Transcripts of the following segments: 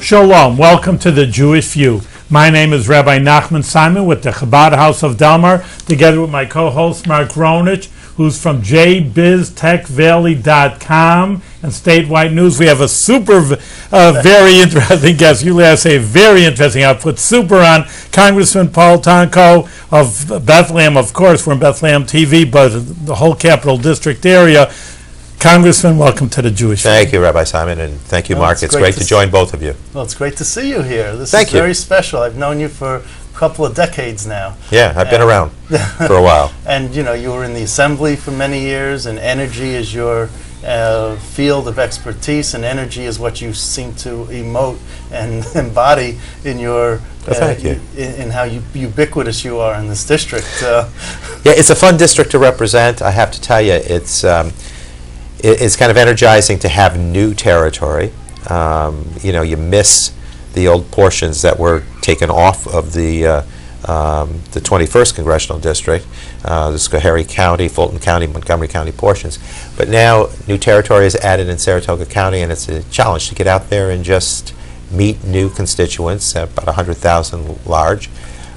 Shalom, welcome to the Jewish View. My name is Rabbi Nachman Simon with the Chabad House of Delmar, together with my co-host Marc Gronich, who's from jbiztechvalley.com and Statewide News. We have a very interesting guest. You last say very interesting output. Super on Congressman Tonko of Bethlehem. Of course, we're in Bethlehem TV, but the whole Capital District area. Congressman, welcome to the Jewish View. Thank you, Rabbi Simon, and thank you, Mark. It's great to join both of you. Well, it's great to see you here. This is very special. I've known you for a couple of decades now. Yeah, I've been around for a while. And, you know, you were in the Assembly for many years, and energy is your field of expertise, and energy is what you seem to emote and embody in your in how ubiquitous you are in this district. Yeah, it's a fun district to represent. I have to tell you, it's kind of energizing to have new territory. You know, you miss the old portions that were taken off of the 21st Congressional District, the Schoharie County, Fulton County, Montgomery County portions. But now new territory is added in Saratoga County, and it's a challenge to get out there and just meet new constituents, about 100,000 large.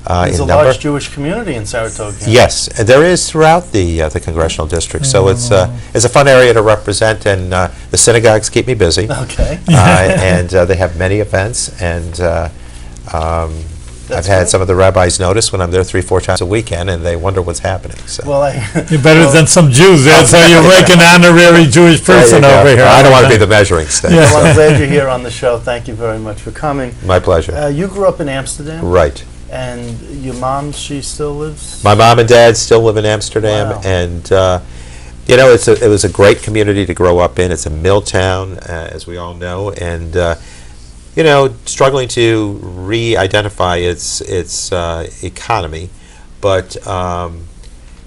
There's a large Jewish community in Saratoga County. Yes, there is throughout the Congressional District. So it's a fun area to represent, and the synagogues keep me busy. Okay. And they have many events, and I've had some of the rabbis notice when I'm there 3-4 times a weekend, and they wonder what's happening. So. Well, you're better than some Jews. That's how you're like an honorary Jewish person over here. I don't want to be the measuring stick. Yeah. Well, I'm glad you're here on the show. Thank you very much for coming. My pleasure. You grew up in Amsterdam. Right. And your mom, she still lives? My mom and dad still live in Amsterdam, wow. And you know, it was a great community to grow up in. It's a mill town, as we all know, and you know, struggling to re-identify its economy, but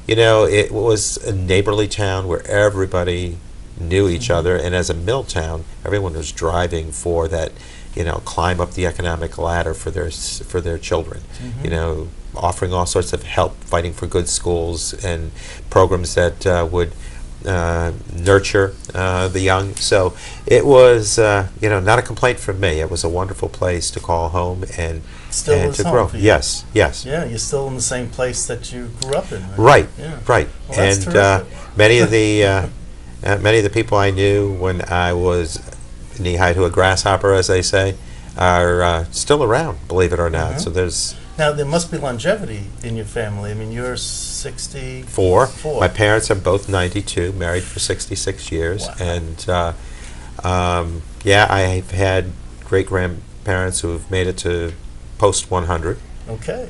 you know, it was a neighborly town where everybody knew each other, and as a mill town, everyone was driving for that. You know, climb up the economic ladder for their children. You know, offering all sorts of help, fighting for good schools and programs that would nurture the young. So it was, you know, not a complaint from me. It was a wonderful place to call home and to grow. Yes, yes. Yeah, you're still in the same place that you grew up in. Right, yeah. Right. Well, that's and many of the people I knew when I was knee-high to a grasshopper, as they say, are still around, believe it or not. So there's... Now, there must be longevity in your family. I mean, you're 64. Four. My parents are both 92, married for 66 years. Wow. And, yeah, I've had great-grandparents who have made it to post-100. Okay.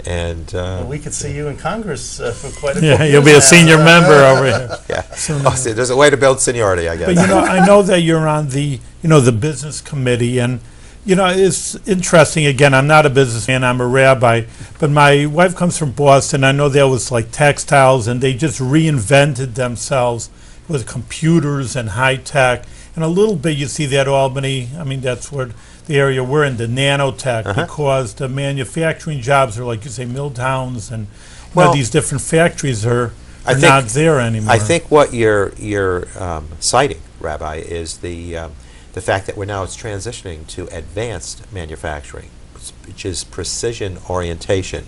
And well, we could see you in Congress for quite a few years. Yeah, you'll be a senior member over here. Yeah. Oh, see, there's a way to build seniority, I guess. But you know, I know that you're on the the business committee, and you know, it's interesting. Again, I'm not a businessman; I'm a rabbi. But my wife comes from Boston. I know there was like textiles, and they just reinvented themselves with computers and high tech. And a little bit, you see that Albany. I mean, that's where the area we're in, the nanotech, because the manufacturing jobs are, like you say, mill towns, and these different factories are not there anymore. I think what you're citing, Rabbi, is the fact that it's transitioning to advanced manufacturing, which is precision orientation.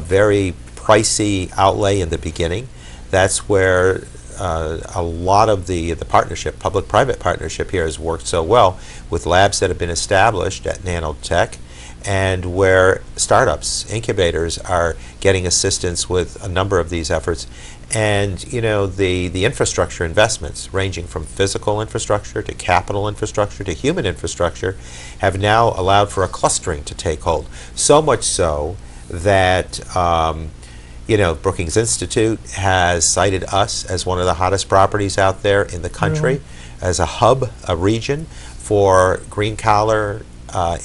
Very pricey outlay in the beginning. That's where a lot of the partnership, public-private partnership here has worked so well with labs that have been established at nanotech, and where startups, incubators, are getting assistance with a number of these efforts. And you know, the infrastructure investments, ranging from physical infrastructure to capital infrastructure to human infrastructure, have now allowed for a clustering to take hold. So much so that you know, Brookings Institute has cited us as one of the hottest properties out there in the country, as a hub, a region for green-collar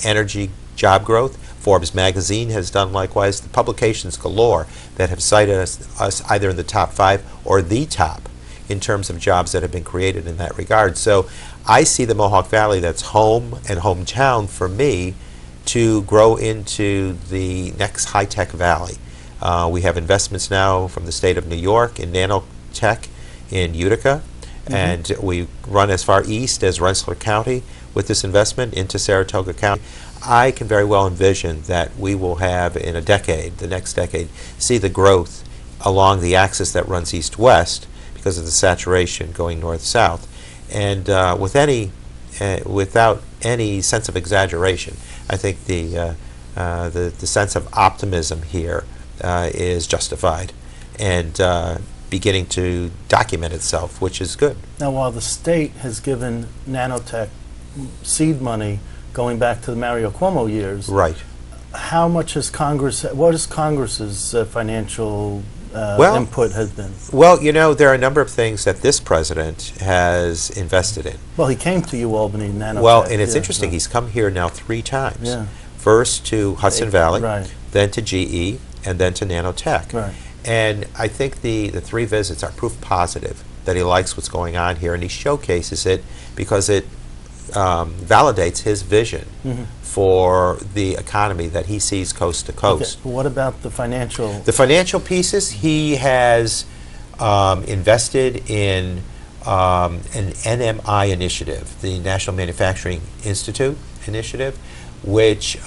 energy job growth. Forbes magazine has done likewise. The publications galore that have cited us either in the top 5 or the top in terms of jobs that have been created in that regard. So I see the Mohawk Valley, that's home and hometown for me, to grow into the next high-tech valley. We have investments now from the state of New York in nanotech in Utica, and we run as far east as Rensselaer County with this investment into Saratoga County, I can very well envision that we will have in a decade, the next decade, see the growth along the axis that runs east-west because of the saturation going north-south. And without any sense of exaggeration, I think the sense of optimism here is justified and beginning to document itself, which is good. Now, while the state has given nanotech seed money going back to the Mario Cuomo years, right? How much has Congress? What is Congress's financial input has been? Well, you know, there are a number of things that this president has invested in. Well, he came to Albany nanotech. Well, and it's interesting. He's come here now 3 times. Yeah. First to Hudson Valley, right. Then to GE, and then to nanotech. Right. And I think the 3 visits are proof positive that he likes what's going on here, and he showcases it because it validates his vision for the economy that he sees coast to coast. Okay. What about the financial? The financial pieces, he has invested in an NMI initiative, the National Manufacturing Institute initiative, which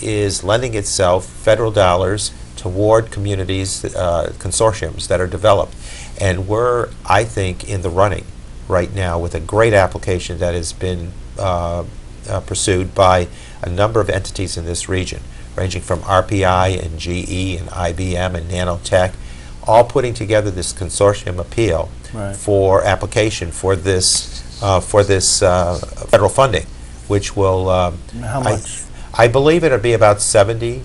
is lending itself federal dollars toward communities, consortiums that are developed. And we're, I think, in the running right now with a great application that has been pursued by a number of entities in this region, ranging from RPI and GE and IBM and nanotech, all putting together this consortium appeal for application for this federal funding, which will how much? I believe it'll be about 70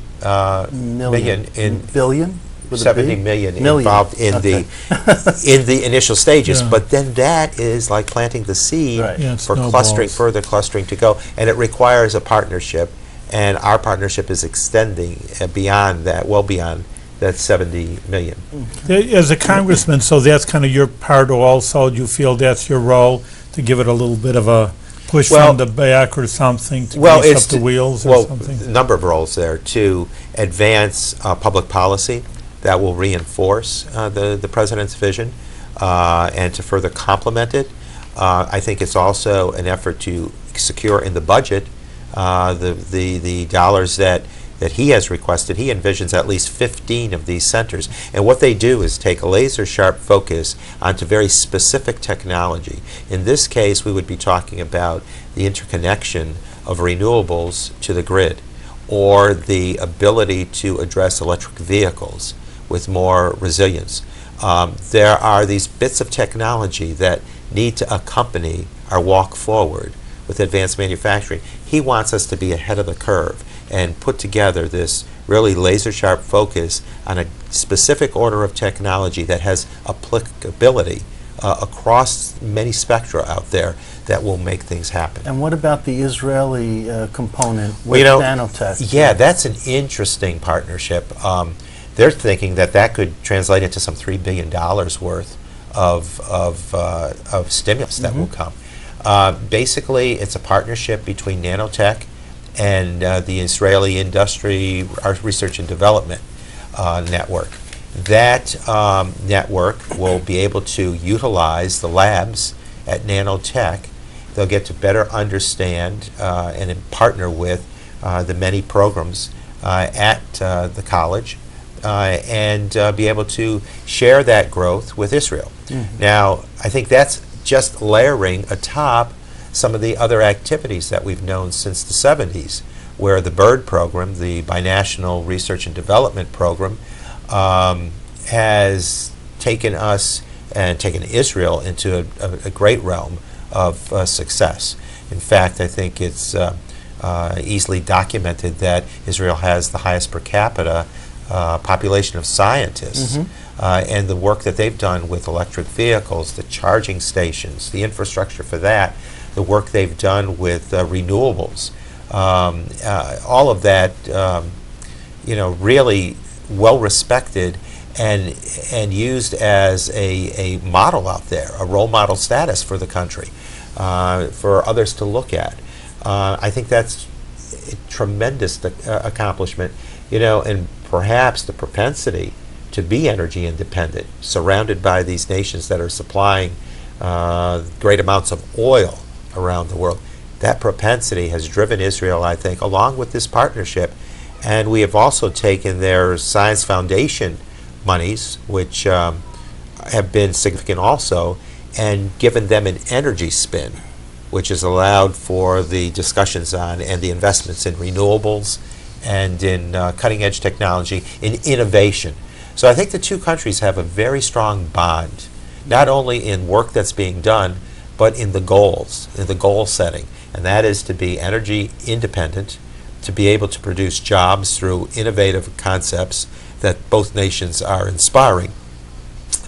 million in billion. 70 million involved in the initial stages, but then that is like planting the seed for further clustering to go, and it requires a partnership, and our partnership is extending beyond that, well beyond that 70 million. As a congressman, so that's kind of your part also. Do you feel that's your role to give it a little bit of a push from the back or something to grease up the wheels or something? A number of roles there to advance public policy that will reinforce the president's vision and to further complement it. I think it's also an effort to secure in the budget the dollars that he has requested. He envisions at least 15 of these centers. And what they do is take a laser-sharp focus onto very specific technology. In this case, we would be talking about the interconnection of renewables to the grid, or the ability to address electric vehicles with more resilience. There are these bits of technology that need to accompany our walk forward with advanced manufacturing. He wants us to be ahead of the curve and put together this really laser-sharp focus on a specific order of technology that has applicability across many spectra out there that will make things happen. And what about the Israeli component with nanotech? Yeah, that's an interesting partnership. They're thinking that could translate into some $3 billion worth of stimulus that will come. Basically, it's a partnership between nanotech and the Israeli Industry Research and Development Network. That network will be able to utilize the labs at nanotech. They'll get to better understand and partner with the many programs at the college and be able to share that growth with Israel. Now, I think that's just layering atop some of the other activities that we've known since the 70s, where the BIRD program, the Binational Research and Development Program, has taken us and taken Israel into a great realm of success. In fact, I think it's easily documented that Israel has the highest per capita population of scientists, and the work that they've done with electric vehicles, the charging stations, the infrastructure for that, the work they've done with renewables, all of that, really well respected and used as a model out there, a role model status for the country, for others to look at. I think that's a tremendous accomplishment, and perhaps the propensity to be energy independent, surrounded by these nations that are supplying great amounts of oil around the world. that propensity has driven Israel, I think, along with this partnership. And we have also taken their Science Foundation monies, which have been significant also, and given them an energy spin, which has allowed for the discussions on and the investments in renewables and in cutting-edge technology, in innovation. So I think the two countries have a very strong bond, not only in work that's being done, but in the goals, in the goal setting. And that is to be energy independent, to be able to produce jobs through innovative concepts that both nations are inspiring,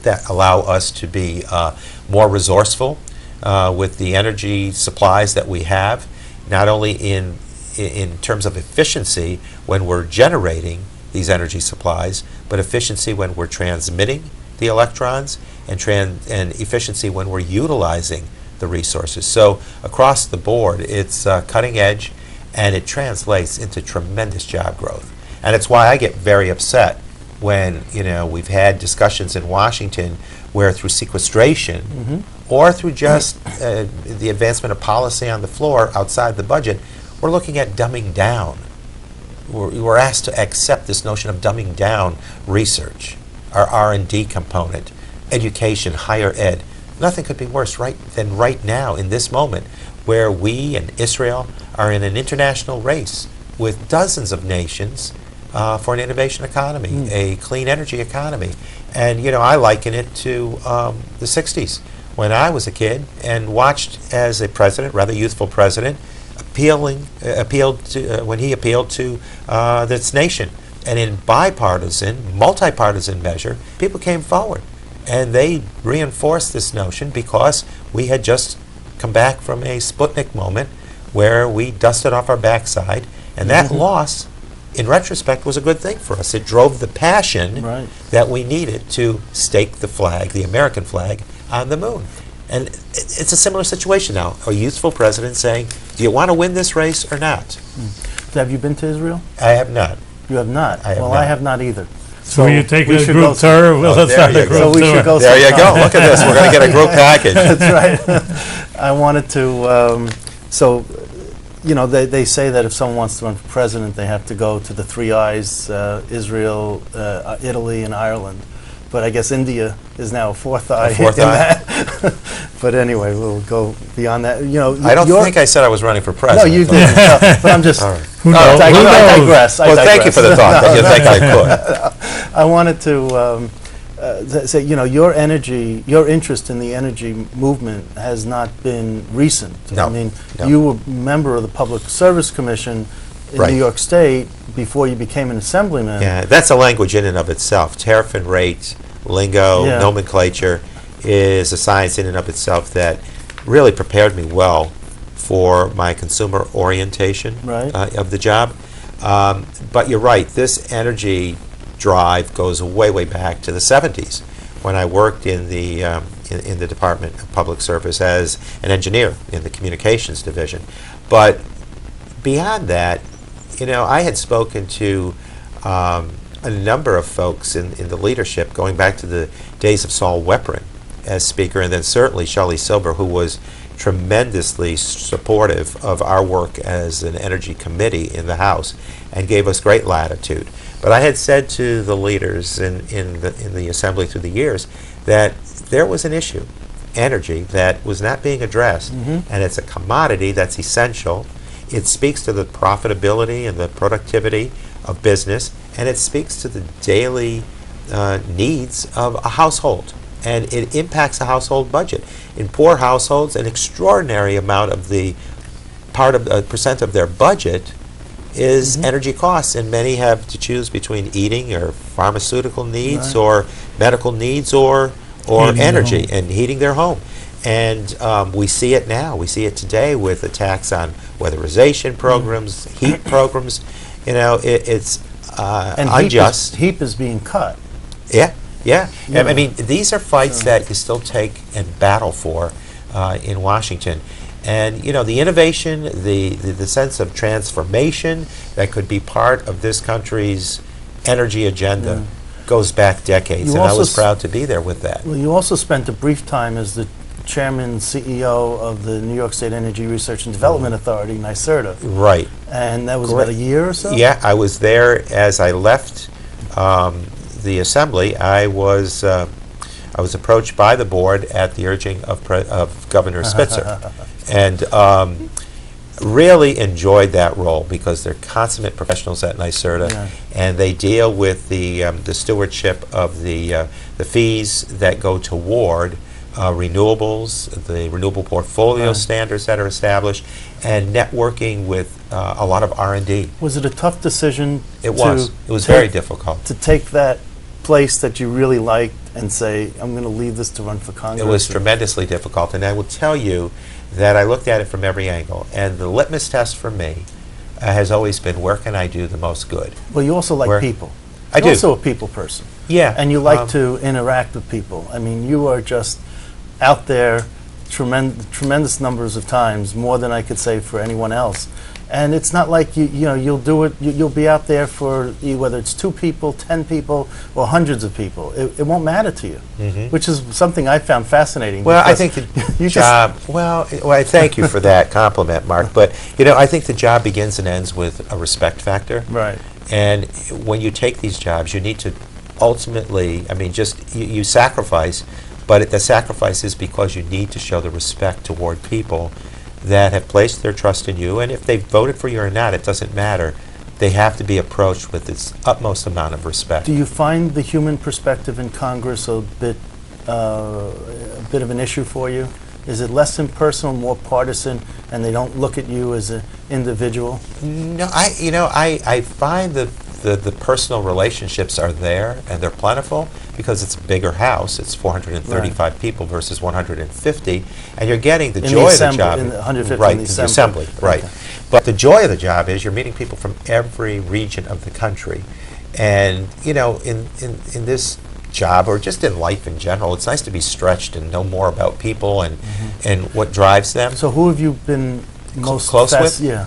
that allow us to be more resourceful with the energy supplies that we have, not only in terms of efficiency when we're generating these energy supplies, but efficiency when we're transmitting the electrons, and efficiency when we're utilizing the resources. So across the board, it's cutting edge, and it translates into tremendous job growth. And it's why I get very upset when we've had discussions in Washington where through sequestration or through just the advancement of policy on the floor outside the budget, we're looking at dumbing down. We're asked to accept this notion of dumbing down research, our R&D component, education, higher ed. Nothing could be worse than right now in this moment where we and Israel are in an international race with dozens of nations for an innovation economy, a clean energy economy. And I liken it to the 60s when I was a kid and watched as a president, rather youthful president, appealed to this nation. And in bipartisan, multipartisan measure, people came forward. And they reinforced this notion because we had just come back from a Sputnik moment where we dusted off our backside. And that loss, in retrospect, was a good thing for us. It drove the passion that we needed to stake the flag, the American flag, on the moon. And it's a similar situation now. A youthful president saying, do you want to win this race or not? Have you been to Israel? I have not. You have not? I have well, not. I have not either. So you take we a should group tour? Well, let's there have you a go. group So we tour. should go There you go. Look at this. We're going to get a group package. That's right. I wanted to, they say that if someone wants to run for president, they have to go to the three I's, Israel, Italy, and Ireland. But I guess India is now a fourth eye in that. But anyway, we'll go beyond that. I don't think I said I was running for No, president. you didn't. But I'm just, All right. I digress. Well, thank you for the thought that you think I could. I wanted to say, your interest in the energy movement has not been recent. No, I mean, no. you were a member of the Public Service Commission in Right. New York State before you became an assemblyman. Yeah, that's a language in and of itself. Tariff and rate, lingo, Yeah. nomenclature is a science in and of itself that really prepared me well for my consumer orientation of the job. But you're right, this energy drive goes way, way back to the 70s when I worked in the Department of Public Service as an engineer in the communications division. But beyond that, I had spoken to a number of folks in the leadership going back to the days of Saul Weprin as speaker, and then certainly Shelley Silber, who was tremendously supportive of our work as an energy committee in the House and gave us great latitude. But I had said to the leaders in the Assembly through the years that there was an issue, energy, that was not being addressed, and it's a commodity that's essential. It speaks to the profitability and the productivity of business, and it speaks to the daily needs of a household, and it impacts a household budget. In poor households, an extraordinary amount of the percent of their budget is energy costs, and many have to choose between eating or pharmaceutical needs or medical needs or energy and heating their home. And we see it now. We see it today with attacks on weatherization programs, heat programs. It's And unjust. HEAP is being cut. Yeah. I mean, these are fights that you still take and battle for in Washington. And, the innovation, the sense of transformation that could be part of this country's energy agenda goes back decades, and I was proud to be there with that. Well, you also spent a brief time as the chairman, CEO of the New York State Energy Research and Development Authority, NYSERDA. Right. And that was Great. about a year or so? Yeah, I was there as I left the assembly. I was approached by the board at the urging of Governor Spitzer, and really enjoyed that role because they're consummate professionals at NYSERDA, and they deal with the stewardship of the fees that go toward renewables, the renewable portfolio standards that are established, and networking with a lot of R&D. Was it a tough decision? It was. It was very difficult. To take that place that you really liked and say, I'm going to leave this to run for Congress? It was tremendously difficult, and I will tell you that I looked at it from every angle, and the litmus test for me has always been, where can I do the most good? Well, you also like people. I do. You're also a people person. Yeah. And you like to interact with people. I mean, you are just out there tremendous numbers of times, more than I could say for anyone else. And it's not like you'll do it. You'll be out there for whether it's 2 people, 10 people, or hundreds of people. It won't matter to you, which is something I found fascinating. Well, I think the job. Well, I thank you for that compliment, Mark. But I think the job begins and ends with a respect factor. Right. And when you take these jobs, you need to ultimately. I mean, just you sacrifice, but the sacrifice is because you need to show the respect toward people that have placed their trust in you, and if they've voted for you or not, it doesn't matter. They have to be approached with its utmost amount of respect. Do you find the human perspective in Congress a bit of an issue for you? Is it less impersonal, more partisan, and they don't look at you as an individual? No, I find that the personal relationships are there, and they're plentiful because it's a bigger house. It's 435 people versus 150, and you're getting the joy of the job. In the 150 right, in the assembly. Right. Okay. But the joy of the job is you're meeting people from every region of the country, and in this job, or just in life in general, it's nice to be stretched and know more about people and what drives them. So who have you been most close with? Yeah.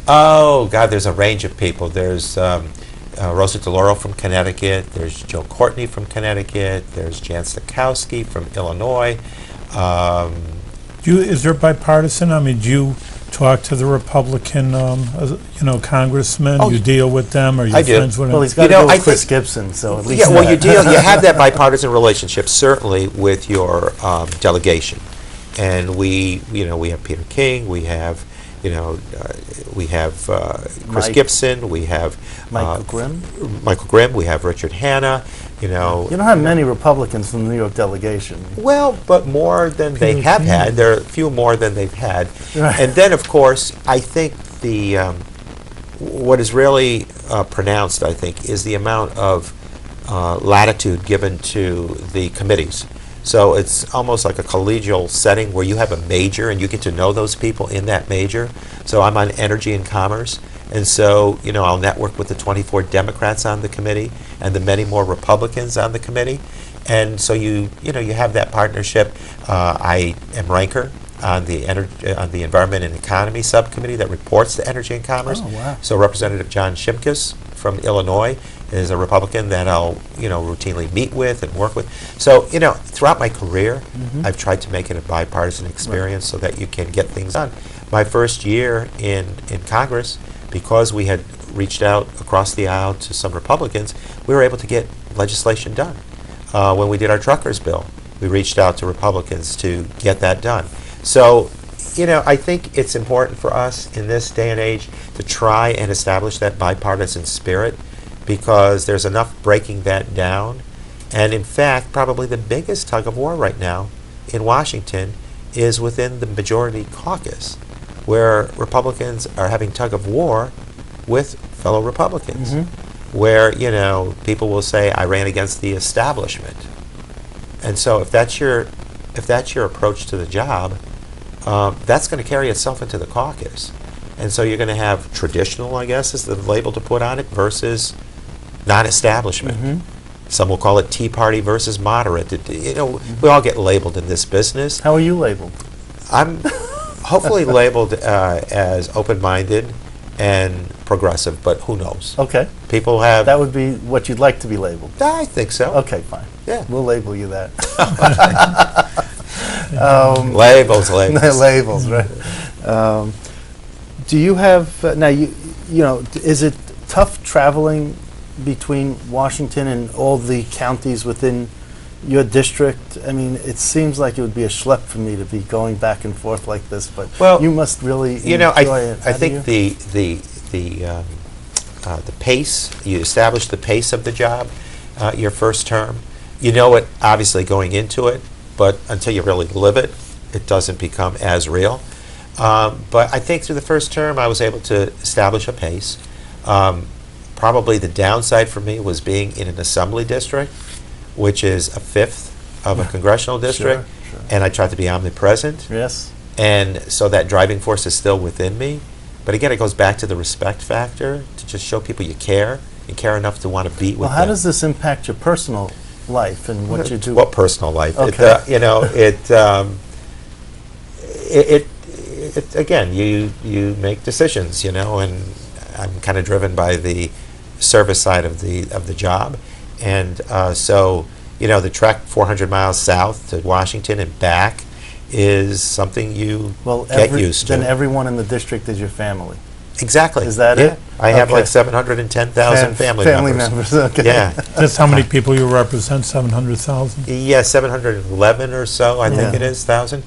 Oh God, there's a range of people. There's Rosa DeLauro from Connecticut. There's Joe Courtney from Connecticut. There's Jan Stokowski from Illinois. Is there bipartisan? I mean, do you talk to the Republican, congressmen? Oh, you deal with them? Are you friends with them? Well, he's got to go with Chris Gibson, so at least yeah. Well, you have that bipartisan relationship certainly with your delegation, and we have Peter King, we have Chris Gibson, we have Michael Grimm, we have Richard Hanna. You don't have many Republicans from the New York delegation. Well, but more than they have had. There are a few more than they've had. Right. And then, of course, I think what is really pronounced, I think, is the amount of latitude given to the committees. So it's almost like a collegial setting where you have a major and you get to know those people in that major. So I'm on Energy and Commerce, and so I'll network with the 24 Democrats on the committee and the many more Republicans on the committee, and so you have that partnership. I am ranker on the Environment and Economy subcommittee that reports to Energy and Commerce. Oh, wow. So Representative John Shimkus from Illinois is a Republican that I'll routinely meet with and work with. So throughout my career, I've tried to make it a bipartisan experience so that you can get things done. My first year in Congress, because we had reached out across the aisle to some Republicans, we were able to get legislation done. When we did our truckers bill, we reached out to Republicans to get that done. So I think it's important for us in this day and age to try and establish that bipartisan spirit, because there's enough breaking that down. And in fact, probably the biggest tug of war right now in Washington is within the majority caucus, where Republicans are having tug of war with fellow Republicans, where people will say, I ran against the establishment. And so if that's your approach to the job, that's going to carry itself into the caucus. And so you're going to have traditional, I guess, is the label to put on it, versus non-establishment. Some will call it Tea Party versus moderate. We all get labeled in this business. How are you labeled? I'm hopefully labeled as open-minded and progressive, but who knows? Okay. People have... That would be what you'd like to be labeled. I think so. Okay, fine. Yeah. We'll label you that. Labels, labels. Labels, right? Do you have now? You know, is it tough traveling between Washington and all the counties within your district? I mean, it seems like it would be a schlep for me to be going back and forth like this, but Well, you must really You know, enjoy it. I How do think you? the pace, you establish the pace of the job your first term. You know it, obviously, going into it, but until you really live it, it doesn't become as real. But I think through the first term, I was able to establish a pace. Probably the downside for me was being in an assembly district, which is a fifth of a congressional district, Sure. and I tried to be omnipresent. Yes. And so that driving force is still within me. But again, it goes back to the respect factor, to just show people you care enough to want to be with Well, them. how does this impact your personal life and what you do? What personal life? Okay. You know, again, you make decisions, you know, and I'm kind of driven by the service side of the job. And so, you know, the trek 400 miles south to Washington and back is something you get used to. Then everyone in the district is your family. Exactly. Is that Yeah. it? I have Okay. like 710,000 family members. Okay. Yeah. That's how many people you represent, 700,000? Yeah, 711 or so, I think Yeah. it is, thousand.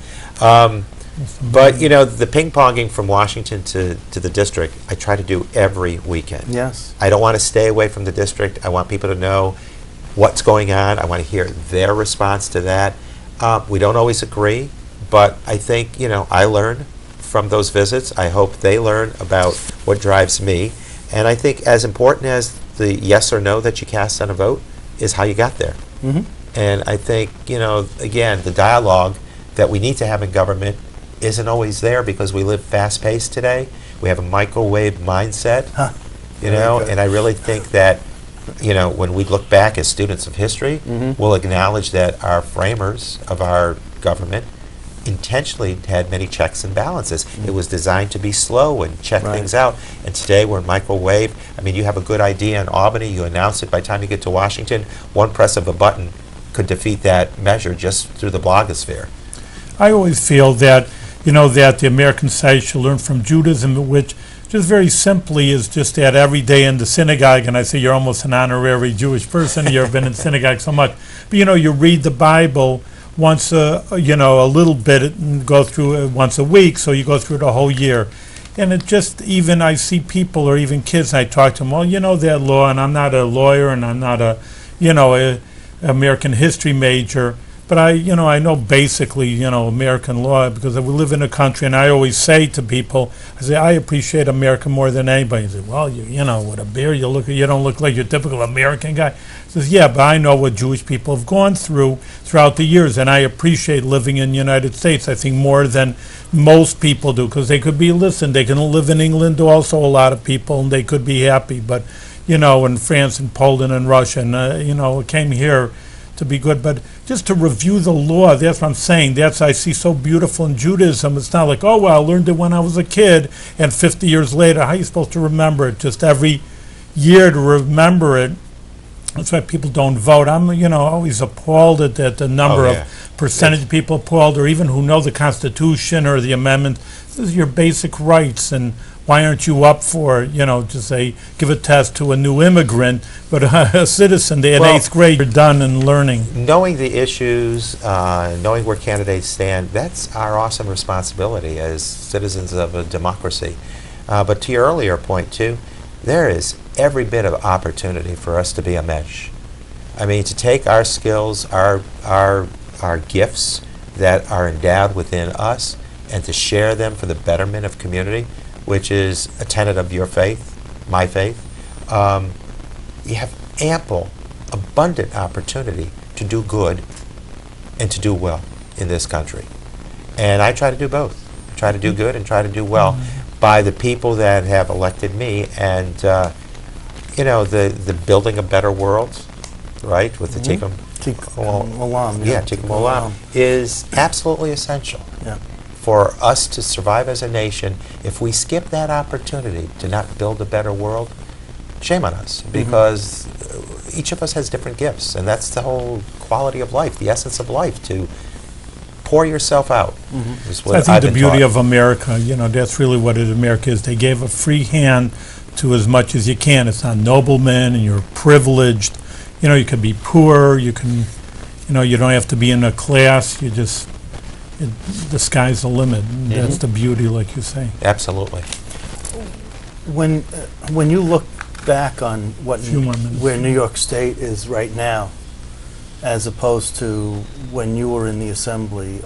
But, you know, the ping-ponging from Washington to the district, I try to do every weekend. Yes. I don't want to stay away from the district. I want people to know what's going on. I want to hear their response to that. We don't always agree, but I think, you know, I learn from those visits. I hope they learn about what drives me. And I think as important as the yes or no that you cast on a vote is how you got there. Mm-hmm. And I think, you know, again, the dialogue that we need to have in government isn't always there because we live fast-paced today. We have a microwave mindset, you know, good. and I really think that, you know, when we look back as students of history, we'll acknowledge that our framers of our government intentionally had many checks and balances. It was designed to be slow and check Right. things out. And today we're in microwave. I mean, you have a good idea in Albany, you announce it, by the time you get to Washington, one press of a button could defeat that measure just through the blogosphere. I always feel that, you know, that the American society should learn from Judaism, which just very simply is just that every day in the synagogue, and I say you're almost an honorary Jewish person, you've been in synagogue so much, but you know, you read the Bible once a little bit and go through it once a week, so you go through it a whole year. And it just, even I see people or even kids, and I talk to them, well, you know, that law, and I'm not a lawyer and I'm not a American history major, but I know basically, American law because we live in a country, and I always say to people, I say, I appreciate America more than anybody. They say, well, with a beard, you don't look like your typical American guy. I says, yeah, but I know what Jewish people have gone through throughout the years, and I appreciate living in the United States, I think, more than most people do, because they could be, they can live in England also, a lot of people, and they could be happy, but, in France and Poland and Russia, and, came here to be good. But just to review the law, that's what I'm saying. That's I see so beautiful in Judaism. It's not like, oh, well, I learned it when I was a kid, and 50 years later, how are you supposed to remember it? Just every year to remember it. That's why people don't vote. I'm, always appalled at the number of percentage of people appalled, or even who know the Constitution or the amendment. This is your basic rights, and why aren't you up for, to say, give a test to a new immigrant, but a citizen, they in 8th grade, you're done in learning. Knowing the issues, knowing where candidates stand, that's our awesome responsibility as citizens of a democracy. But to your earlier point, too, there is every bit of opportunity for us to be a mesh. I mean, to take our skills, our gifts that are endowed within us, and to share them for the betterment of community, which is a tenet of your faith, my faith. You have ample, abundant opportunity to do good and to do well in this country. And I try to do both. I try to do good and try to do well by the people that have elected me, and the building a better world, right, with the Tikkun Olam. Tikkun Olam is absolutely essential. Yeah. For us to survive as a nation. If we skip that opportunity to not build a better world, shame on us, because each of us has different gifts, and that's the whole quality of life, the essence of life, to pour yourself out. Is what I think I've the been beauty taught. of America, that's really what America is. They gave a free hand to as much as you can. It's not noblemen, and you're privileged. You can be poor. You can, you don't have to be in a class. You just, the sky's the limit. And that's the beauty, like you say. Absolutely. When you look back on Few more minutes. where New York State is right now, as opposed to when you were in the Assembly,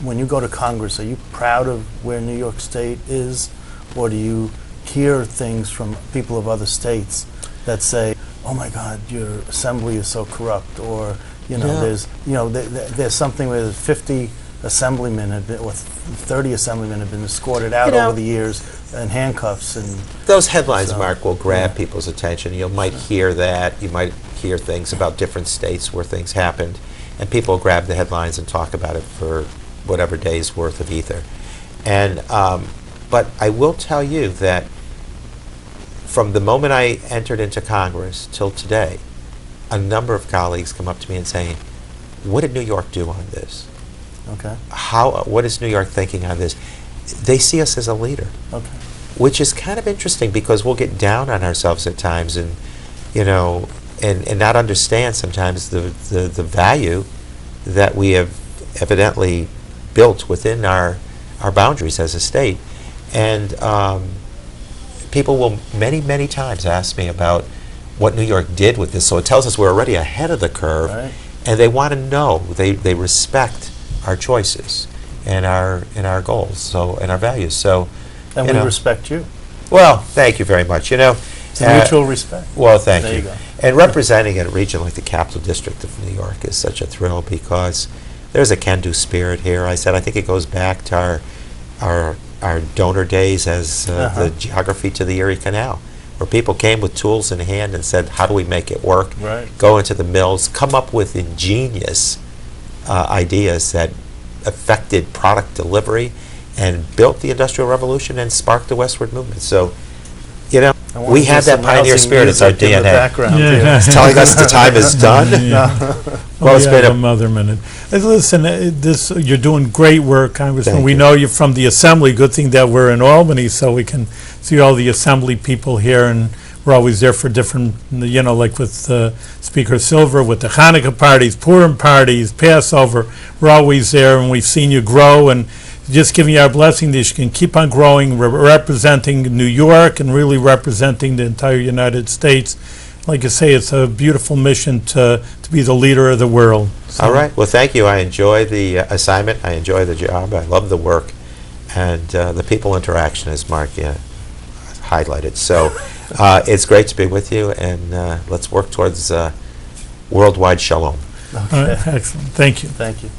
when you go to Congress, are you proud of where New York State is, or do you hear things from people of other states that say, "Oh my God, your Assembly is so corrupt," or there's something where 50 assemblymen have been, or 30 assemblymen have been escorted out over the years in handcuffs, and those headlines, Mark, will grab people's attention. You might hear that. You might hear things about different states where things happened, and people grab the headlines and talk about it for whatever day's worth of ether. And but I will tell you that from the moment I entered into Congress till today, a number of colleagues come up to me and say, "What did New York do on this? Okay. What is New York thinking on this?" They see us as a leader, which is kind of interesting because we'll get down on ourselves at times, and and not understand sometimes the value that we have evidently built within our boundaries as a state. And people will many times ask me about what New York did with this. So it tells us we're already ahead of the curve, and they want to know. They respect our choices and our goals, and our values. So, and we respect you. Well, thank you very much. It's a mutual respect. Well, thank you. There you go. And representing a region like the Capital District of New York is such a thrill because there's a can-do spirit here. I think it goes back to our donor days as the geography to the Erie Canal, where people came with tools in hand and said, "How do we make it work?" Go into the mills, come up with ingenious ideas that affected product delivery, and built the Industrial Revolution and sparked the westward movement. So, we have that pioneer spirit. It's our DNA. It's telling us the time is done. Well, it's been another minute. Listen, you're doing great work, Congressman. We know you're from the Assembly. Good thing that we're in Albany, so we can see all the Assembly people here, and we're always there for different, like with Speaker Silver, with the Hanukkah parties, Purim parties, Passover. We're always there, and we've seen you grow, and just giving you our blessing that you can keep on growing, representing New York and really representing the entire United States. Like you say, it's a beautiful mission to be the leader of the world. So. All right. Well, thank you. I enjoy the assignment. I enjoy the job. I love the work. And the people interaction, as Mark highlighted. So it's great to be with you, and let's work towards worldwide shalom. Okay. Excellent. Thank you. Thank you.